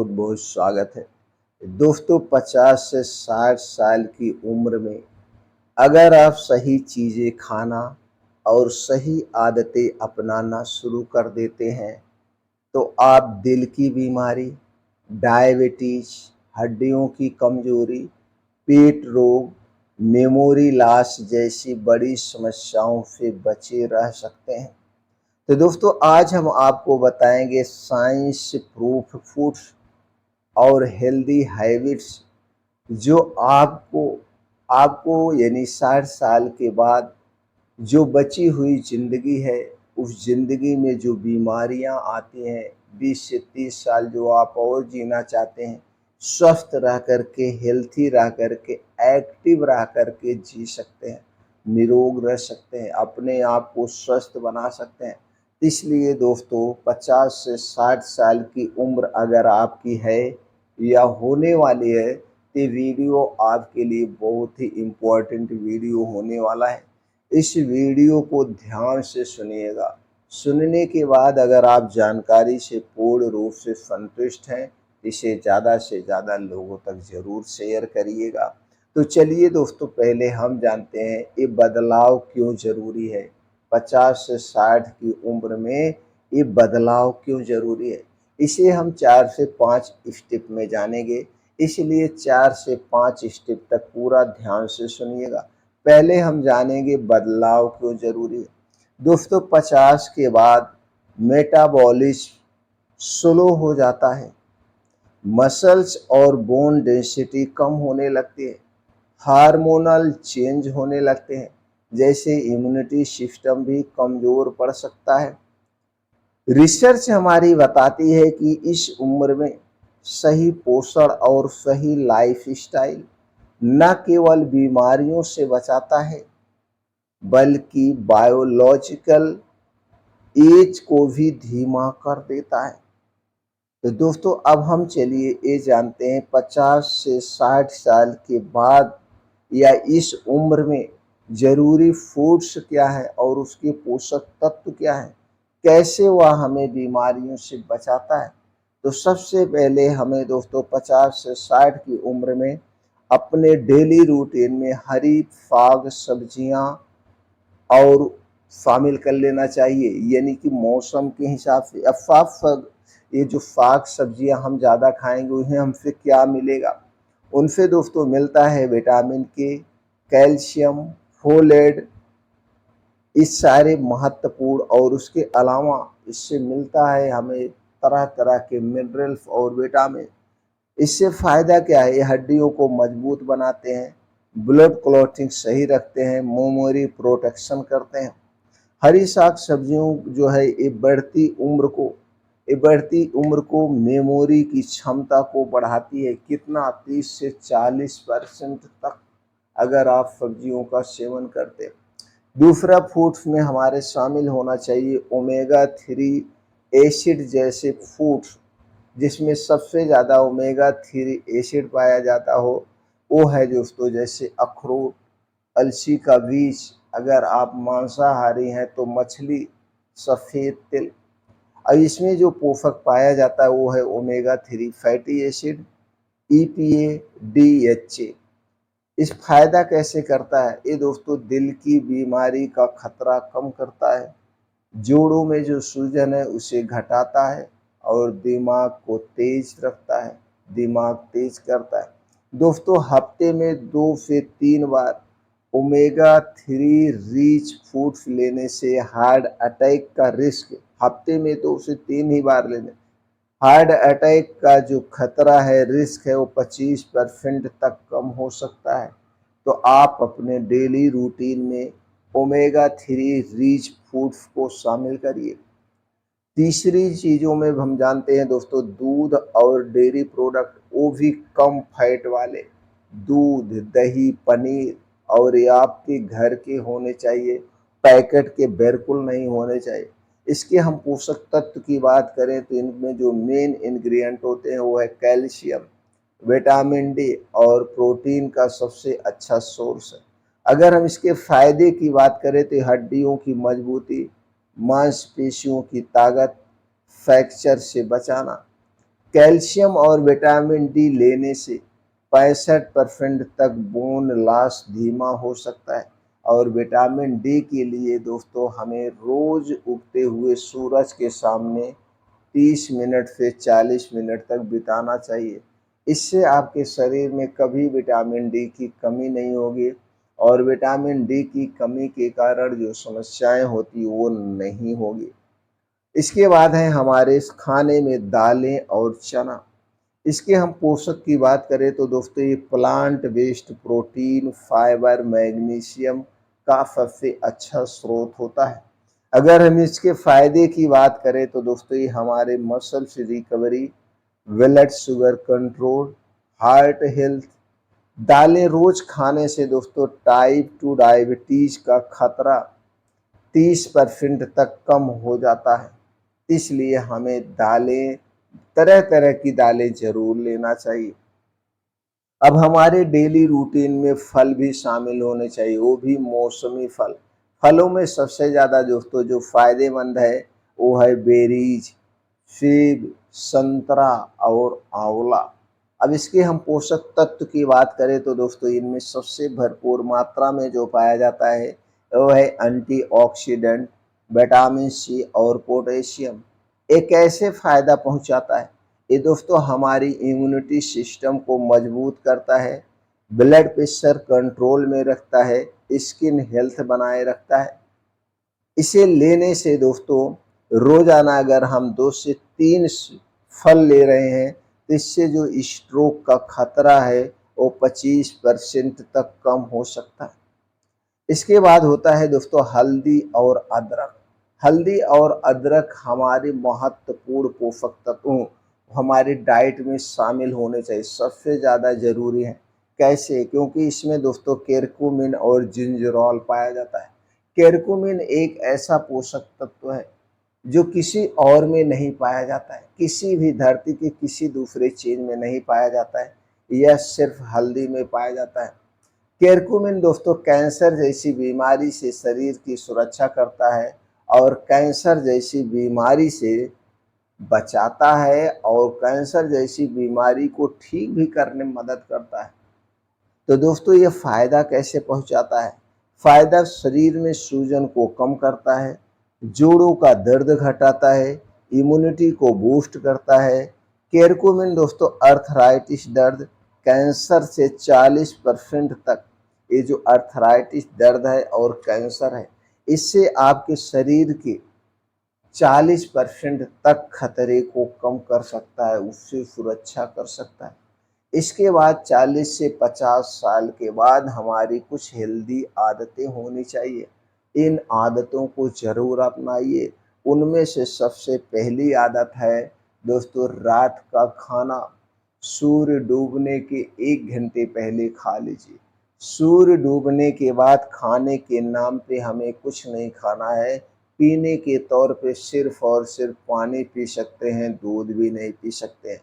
बहुत बहुत स्वागत है। दोस्तों 50 से 60 साल की उम्र में अगर आप सही चीज़ें खाना और सही आदतें अपनाना शुरू कर देते हैं तो आप दिल की बीमारी, डायबिटीज, हड्डियों की कमजोरी, पेट रोग, मेमोरी लॉस जैसी बड़ी समस्याओं से बचे रह सकते हैं। तो दोस्तों आज हम आपको बताएंगे साइंस प्रूफ फूड्स और हेल्दी हैबिट्स जो आपको आपको यानी 60 साल के बाद जो बची हुई ज़िंदगी है, उस ज़िंदगी में जो बीमारियां आती हैं, 20 से 30 साल जो आप और जीना चाहते हैं, स्वस्थ रह कर के, हेल्थी रह कर के, एक्टिव रह कर के जी सकते हैं, निरोग रह सकते हैं, अपने आप को स्वस्थ बना सकते हैं। इसलिए दोस्तों 50 से 60 साल की उम्र अगर आपकी है या होने वाली है, तो वीडियो आपके लिए बहुत ही इम्पोर्टेंट वीडियो होने वाला है। इस वीडियो को ध्यान से सुनिएगा। सुनने के बाद अगर आप जानकारी से पूर्ण रूप से संतुष्ट हैं, इसे ज़्यादा से ज़्यादा लोगों तक ज़रूर शेयर करिएगा। तो चलिए दोस्तों पहले हम जानते हैं ये बदलाव क्यों ज़रूरी है। 50 से 60 की उम्र में ये बदलाव क्यों ज़रूरी है, इसे हम 4 से 5 स्टेप में जानेंगे। इसलिए 4 से 5 स्टेप तक पूरा ध्यान से सुनिएगा। पहले हम जानेंगे बदलाव क्यों ज़रूरी है। दोस्तों 50 के बाद मेटाबॉलिज्म स्लो हो जाता है, मसल्स और बोन डेंसिटी कम होने लगती है, हार्मोनल चेंज होने लगते हैं, जैसे इम्यूनिटी सिस्टम भी कमज़ोर पड़ सकता है। रिसर्च हमारी बताती है कि इस उम्र में सही पोषण और सही लाइफस्टाइल न केवल बीमारियों से बचाता है बल्कि बायोलॉजिकल एज को भी धीमा कर देता है। तो दोस्तों अब हम चलिए ये जानते हैं 50 से 60 साल के बाद या इस उम्र में ज़रूरी फूड्स क्या है और उसके पोषक तत्व क्या हैं, कैसे वह हमें बीमारियों से बचाता है। तो सबसे पहले हमें दोस्तों 50 से 60 की उम्र में अपने डेली रूटीन में हरी साग सब्जियां और शामिल कर लेना चाहिए, यानी कि मौसम के हिसाब से। अब साग ये जो साग सब्जियां हम ज़्यादा खाएंगे उन्हें हमसे क्या मिलेगा, उनसे दोस्तों मिलता है विटामिन के, कैल्शियम, फोलेट, इस सारे महत्वपूर्ण। और उसके अलावा इससे मिलता है हमें तरह तरह के मिनरल्स और विटामिन। इससे फ़ायदा क्या है, ये हड्डियों को मजबूत बनाते हैं, ब्लड क्लॉटिंग सही रखते हैं, मेमोरी प्रोटेक्शन करते हैं। हरी साग सब्जियों जो है ये बढ़ती उम्र को मेमोरी की क्षमता को बढ़ाती है। कितना 30 से 40% तक अगर आप सब्जियों का सेवन करते हैं। दूसरा फूड्स में हमारे शामिल होना चाहिए ओमेगा 3 एसिड जैसे फूड्स, जिसमें सबसे ज़्यादा ओमेगा 3 एसिड पाया जाता हो वो है दोस्तों जैसे अखरोट, अलसी का बीज, अगर आप मांसाहारी हैं तो मछली, सफ़ेद तिल। और इसमें जो पोषक पाया जाता है वो है omega 3 fatty acid, EPA, DHA। इस फायदा कैसे करता है ये दोस्तों, दिल की बीमारी का खतरा कम करता है, जोड़ों में जो सूजन है उसे घटाता है और दिमाग को तेज रखता है, दिमाग तेज करता है। दोस्तों हफ्ते में 2 से 3 बार ओमेगा 3 रिच फूड्स लेने से हार्ट अटैक का रिस्क, हफ्ते में 2 से 3 ही बार लेने, हार्ट अटैक का जो खतरा है, रिस्क है, वो 25% तक कम हो सकता है। तो आप अपने डेली रूटीन में ओमेगा 3 रिच फूड्स को शामिल करिए। तीसरी चीज़ों में हम जानते हैं दोस्तों दूध और डेयरी प्रोडक्ट, वो भी कम फैट वाले, दूध, दही, पनीर, और ये आपके घर के होने चाहिए, पैकेट के बिल्कुल नहीं होने चाहिए। इसके हम पोषक तत्व की बात करें तो इनमें जो मेन इंग्रेडिएंट होते हैं वो है कैल्शियम, विटामिन डी और प्रोटीन का सबसे अच्छा सोर्स है। अगर हम इसके फायदे की बात करें तो हड्डियों की मजबूती, मांसपेशियों की ताकत, फ्रैक्चर से बचाना, कैल्शियम और विटामिन डी लेने से 65% तक बोन लॉस धीमा हो सकता है। और विटामिन डी के लिए दोस्तों हमें रोज उगते हुए सूरज के सामने 30 मिनट से 40 मिनट तक बिताना चाहिए। इससे आपके शरीर में कभी विटामिन डी की कमी नहीं होगी और विटामिन डी की कमी के कारण जो समस्याएं होती वो नहीं होगी। इसके बाद है हमारे इस खाने में दालें और चना। इसके हम पोषक की बात करें तो दोस्तों ये plant based protein, fibre, magnesium का सबसे अच्छा स्रोत होता है। अगर हम इसके फायदे की बात करें तो दोस्तों ये हमारे muscles recovery, blood sugar control, heart health. दालें रोज खाने से दोस्तों टाइप 2 डायबिटीज का खतरा 30% तक कम हो जाता है। इसलिए हमें दालें, तरह तरह की दालें जरूर लेना चाहिए। अब हमारे डेली रूटीन में फल भी शामिल होने चाहिए, वो भी मौसमी फल। फलों में सबसे ज़्यादा दोस्तों जो फायदेमंद है वो है बेरीज, सेब, संतरा और आंवला। अब इसके हम पोषक तत्व की बात करें तो दोस्तों इनमें सबसे भरपूर मात्रा में जो पाया जाता है वो है एंटीऑक्सीडेंट, विटामिन सी और पोटेशियम। एक ऐसे फायदा पहुंचाता है, ये दोस्तों हमारी इम्यूनिटी सिस्टम को मजबूत करता है, ब्लड प्रेशर कंट्रोल में रखता है, स्किन हेल्थ बनाए रखता है। इसे लेने से दोस्तों रोजाना अगर हम 2 से 3 फल ले रहे हैं तो इससे जो स्ट्रोक का खतरा है वो 25% तक कम हो सकता है। इसके बाद होता है दोस्तों हल्दी और अदरक। हल्दी और अदरक हमारे महत्वपूर्ण पोषक तत्वों हमारी डाइट में शामिल होने चाहिए, सबसे ज़्यादा ज़रूरी है। कैसे? क्योंकि इसमें दोस्तों केरकुमिन और जिंजरोल पाया जाता है। केरकुमिन एक ऐसा पोषक तत्व है जो किसी और में नहीं पाया जाता है, किसी भी धरती के किसी दूसरे चीज में नहीं पाया जाता है, यह सिर्फ हल्दी में पाया जाता है। केरकुमिन दोस्तों कैंसर जैसी बीमारी से शरीर की सुरक्षा करता है और कैंसर जैसी बीमारी से बचाता है और कैंसर जैसी बीमारी को ठीक भी करने में मदद करता है। तो दोस्तों ये फायदा कैसे पहुंचाता है? फायदा शरीर में सूजन को कम करता है, जोड़ों का दर्द घटाता है, इम्यूनिटी को बूस्ट करता है। केरकुमिन दोस्तों अर्थराइटिस दर्द, कैंसर से 40% तक, ये जो अर्थराइटिस दर्द है और कैंसर है इससे आपके शरीर के 40% तक खतरे को कम कर सकता है, उससे सुरक्षा कर सकता है। इसके बाद 40 से 50 साल के बाद हमारी कुछ हेल्दी आदतें होनी चाहिए। इन आदतों को ज़रूर अपनाइए। उनमें से सबसे पहली आदत है दोस्तों रात का खाना सूर्य डूबने के 1 घंटे पहले खा लीजिए। सूर्य डूबने के बाद खाने के नाम पे हमें कुछ नहीं खाना है। पीने के तौर पे सिर्फ और सिर्फ पानी पी सकते हैं, दूध भी नहीं पी सकते हैं।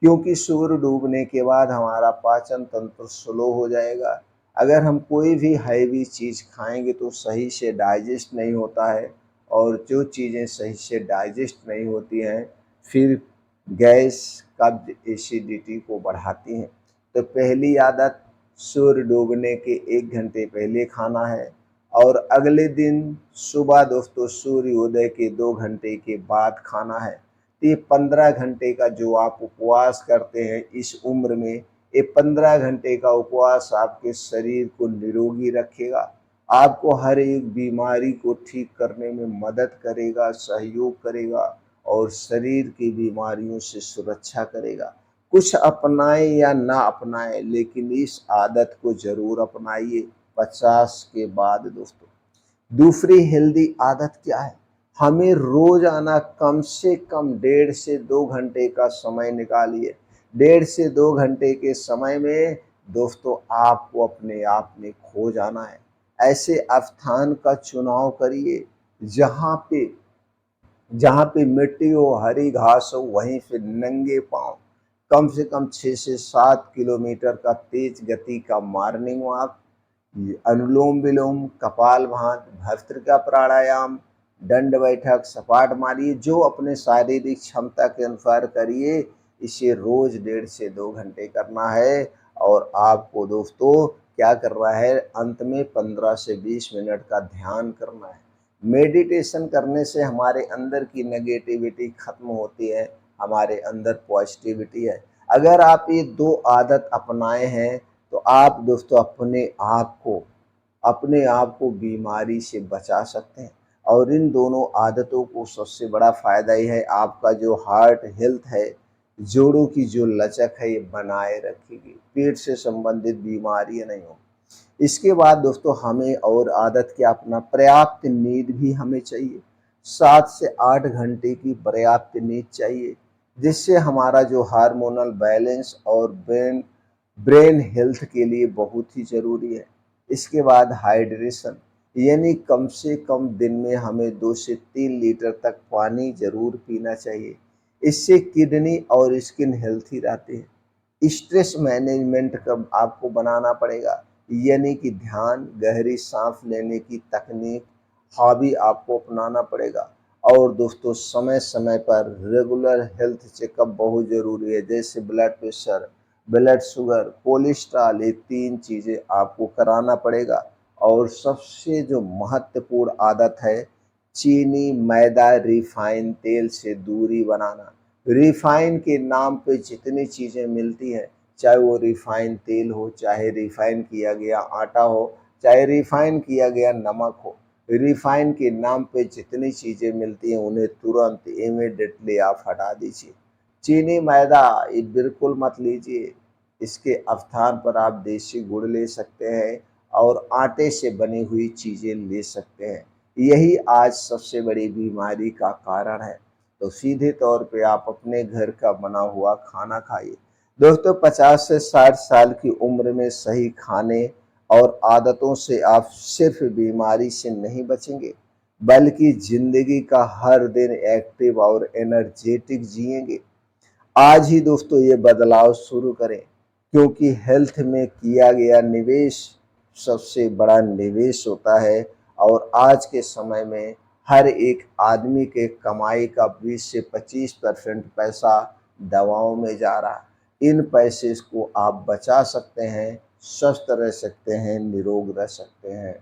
क्योंकि सूर्य डूबने के बाद हमारा पाचन तंत्र स्लो हो जाएगा। अगर हम कोई भी हैवी चीज़ खाएंगे तो सही से डाइजेस्ट नहीं होता है और जो चीज़ें सही से डाइजेस्ट नहीं होती हैं फिर गैस, कब्ज, एसिडिटी को बढ़ाती हैं। तो पहली आदत सूर्य डूबने के 1 घंटे पहले खाना है और अगले दिन सुबह दोस्तों सूर्योदय के 2 घंटे के बाद खाना है। तो ये 15 घंटे का जो आप उपवास करते हैं इस उम्र में, ये 15 घंटे का उपवास आपके शरीर को निरोगी रखेगा, आपको हर एक बीमारी को ठीक करने में मदद करेगा, सहयोग करेगा और शरीर की बीमारियों से सुरक्षा करेगा। कुछ अपनाएं या ना अपनाएं लेकिन इस आदत को जरूर अपनाइए 50 के बाद दोस्तों। दूसरी हेल्दी आदत क्या है? हमें रोजाना कम से कम 1.5 से 2 घंटे का समय निकालिए। 1.5 से 2 घंटे के समय में दोस्तों आपको अपने आप में खो जाना है। ऐसे स्थान का चुनाव करिए जहाँ पे मिट्टी हो, हरी घास हो, वहीं से नंगे पांव कम से कम 6 से 7 किलोमीटर का तेज गति का मॉर्निंग वॉक, अनुलोम विलोम, कपालभाति, भस्त्रिका प्राणायाम, दंड बैठक, सपाट मारिए, जो अपने शारीरिक क्षमता के अनुसार करिए। इसे रोज़ 1.5 से 2 घंटे करना है और आपको दोस्तों क्या करना है, अंत में 15 से 20 मिनट का ध्यान करना है। मेडिटेशन करने से हमारे अंदर की नेगेटिविटी खत्म होती है, हमारे अंदर पॉजिटिविटी है। अगर आप ये 2 आदत अपनाए हैं तो आप दोस्तों अपने आप को बीमारी से बचा सकते हैं। और इन दोनों आदतों को सबसे बड़ा फ़ायदा ये है, आपका जो हार्ट हेल्थ है, जोड़ों की जो लचक है, ये बनाए रखेगी, पेट से संबंधित बीमारियां नहीं हो। इसके बाद दोस्तों हमें और आदत क्या अपना, पर्याप्त नींद भी हमें चाहिए। 7 से 8 घंटे की पर्याप्त नींद चाहिए, जिससे हमारा जो हार्मोनल बैलेंस और ब्रेन ब्रेन हेल्थ के लिए बहुत ही ज़रूरी है। इसके बाद हाइड्रेशन, यानी कम से कम दिन में हमें 2 से 3 लीटर तक पानी ज़रूर पीना चाहिए। इससे किडनी और स्किन हेल्थी रहते हैं। स्ट्रेस मैनेजमेंट का आपको बनाना पड़ेगा, यानी कि ध्यान, गहरी सांस लेने की तकनीक, हॉबी आपको अपनाना पड़ेगा। और दोस्तों समय समय पर रेगुलर हेल्थ चेकअप बहुत ज़रूरी है, जैसे blood pressure, blood sugar, cholesterol, ये 3 चीज़ें आपको कराना पड़ेगा। और सबसे जो महत्वपूर्ण आदत है, चीनी, मैदा, रिफाइन तेल से दूरी बनाना। रिफाइन के नाम पे जितनी चीज़ें मिलती हैं, चाहे वो रिफाइन तेल हो, चाहे रिफाइन किया गया आटा हो, चाहे रिफाइन किया गया नमक हो, रिफाइन के नाम पे जितनी चीज़ें मिलती हैं उन्हें तुरंत इमीडिएटली आप हटा दीजिए। चीनी, मैदा ये बिल्कुल मत लीजिए। इसके स्थान पर आप देसी गुड़ ले सकते हैं और आटे से बनी हुई चीज़ें ले सकते हैं। यही आज सबसे बड़ी बीमारी का कारण है। तो सीधे तौर पे आप अपने घर का बना हुआ खाना खाइए। दोस्तों 50 से 60 साल की उम्र में सही खाने और आदतों से आप सिर्फ बीमारी से नहीं बचेंगे, बल्कि ज़िंदगी का हर दिन एक्टिव और एनर्जेटिक जिएंगे। आज ही दोस्तों ये बदलाव शुरू करें, क्योंकि हेल्थ में किया गया निवेश सबसे बड़ा निवेश होता है। और आज के समय में हर एक आदमी के कमाई का 20 से 25% पैसा दवाओं में जा रहा है। इन पैसे को आप बचा सकते हैं, स्वस्थ रह सकते हैं, निरोग रह सकते हैं।